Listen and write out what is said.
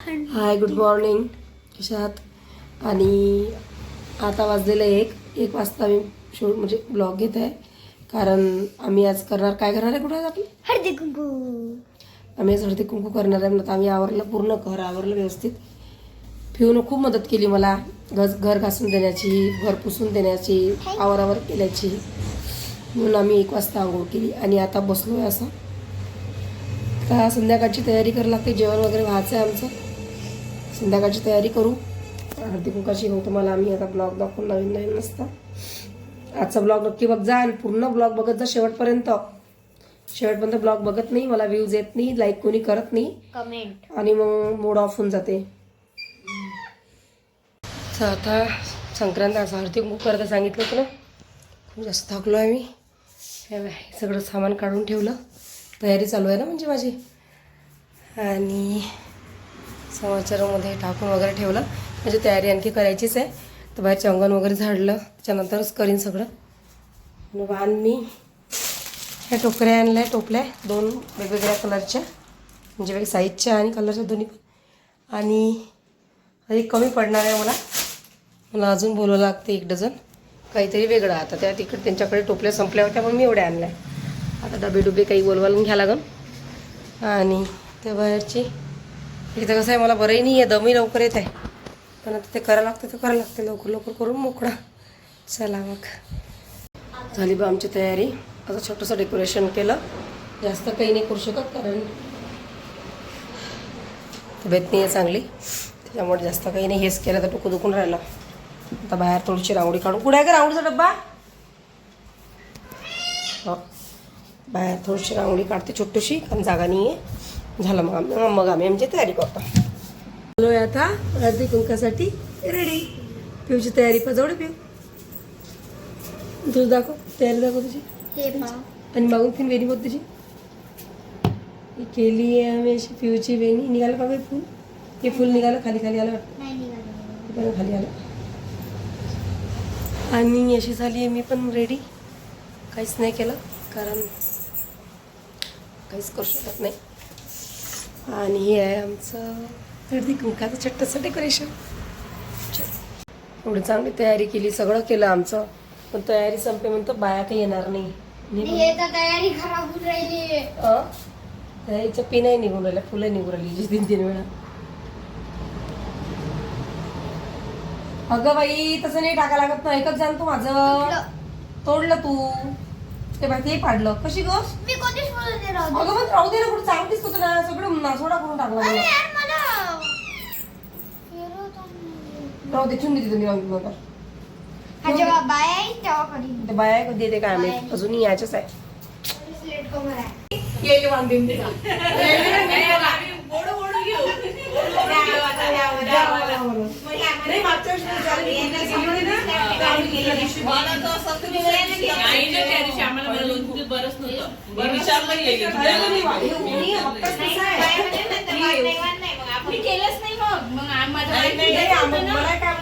हाय, good morning. कशा आहात? आणि आता वाजलेलं एक वाजता मी म्हणजे ब्लॉग घेत आहे, कारण आम्ही आज काय करणार आहे? कुठे आहे आपली हळदी कुंकू? आम्ही आज हळदी कुंकू करणार आहे. म्हणून आम्ही आवरलं, पूर्ण घर आवरलं व्यवस्थित. पिऊन खूप मदत केली मला, घर घासून देण्याची, घर पुसून देण्याची, आवर केल्याची. म्हणून आम्ही 1 वाजता आंघोळ केली आणि आता बसलो आहे. असं आता संध्याकाळची तयारी करायला लागते. जेवण वगैरे व्हायचं आहे आमचं. संध्याकाळची तयारी करू. हळदी कुंकाची मग तुम्हाला आम्ही आता ब्लॉग दाखवून नवीन नसता. आजचा ब्लॉग नक्की बघ जा आणि पूर्ण ब्लॉग बघत जा शेवटपर्यंत. ब्लॉग बघत नाही, मला व्ह्यूज येत नाही, लाईक कोणी करत नाही, कमेंट, आणि मग मूड ऑफ होऊन जाते. तर आता संक्रांत असं हळदी कुंकू करता सांगितलं होतं ना. खूप जास्त थकलो आहे मी. हे सगळं सामान काढून ठेवलं, तयारी चालू आहे ना म्हणजे माझी. आणि समाचारामध्ये टाकून वगैरे ठेवलं, म्हणजे तयारी आणखी करायचीच आहे. तर बाहेरचं अंगण वगैरे झाडलं, त्याच्यानंतरच करीन सगळं. आणि मी ह्या टोकऱ्या आणल्या, टोपल्या 2 वेगवेगळ्या कलरच्या, म्हणजे वेगळ्या साईजच्या आणि कलरच्या दोन्ही पण. आणि अधिक कमी पडणार आहे मला अजून बोलावं लागते 1 डझन काहीतरी वेगळं. आता तिकडे त्यांच्याकडे टोपल्या संपल्या होत्या, मग मी एवढ्या आणल्या. आता डबे काही बोलवायला घ्या लागन. आणि त्या बाहेरची इथं कसं आहे, मला बरंही नाही आहे, दमही लवकर येत आहे, पण आता ते करायला लागते लवकर करून मोकळा. चला मग झाली बा आमची तयारी. आता छोटंसं डेकोरेशन केलं, जास्त काही नाही करू शकत कारण तब्येत नाही आहे चांगली, त्याच्यामुळे जास्त काही नाही. हेच केलं तर डोकं दुखून राहिलं. आता बाहेर थोडीशी रांगोळी काढू. कुठे आहे का रांगोळीचा डब्बा? हो, बाहेर थोडीशी रांगोळी काढते छोटीशी, कारण जागा नाही आहे. झालं मग आम्ही आमची तयारी करतो. आलो आहे आता हळदी कुंकासाठी रेडी. पिऊची तयारी पजवडे. पिऊ तुझं दाखव, तयारी दाखव तुझी. हे पहा, आणि मागून फिर वेणी बघ तुझी केली आहे आम्ही अशी. पिऊची वेणी निघालं का बाई फूल? हे फुल निघालं, खाली आलं, नाही निघालं. खाली आलं. आणि अशी झाली आहे मी पण रेडी. काहीच नाही केलं कारण काहीच करू शकत नाही. आणि हे आहे आमचं हळदी कुंकाचं छोटंसं डेकोरेशन. एवढी चांगली तयारी केली, सगळं केलं आमचं, पण तयारी संपे म्हणतो बाया काही येणार नाही. हे तर तयारी खराब होऊन राहिली. तयारीच्या पिनही निघून राहिल्या, फुलं निघून राहिली 3 वेळा. अगं बाई, तसं नाही टाका लागत ना. ऐकत जाण तू माझं. तोडलं तू ते बाई, ते पाडलं. कशी गो? मी कोणतीच बोलत नाही. राहू अगं मग राहू दे ना, कुठं चांगलं दिसत होतं ना. सगळं नासोडा करून टाकला मला. यार, मला राहू दे, ठेवून देते तुम्ही नंतर. हा जेव्हा बाय आहे तेव्हा कधी ते बाया कधी येते काय आम्ही अजूनही याच्याच आहे. लेट कमर आहे. येईल बांधून दे. मी केलंच नाही. मग मला काय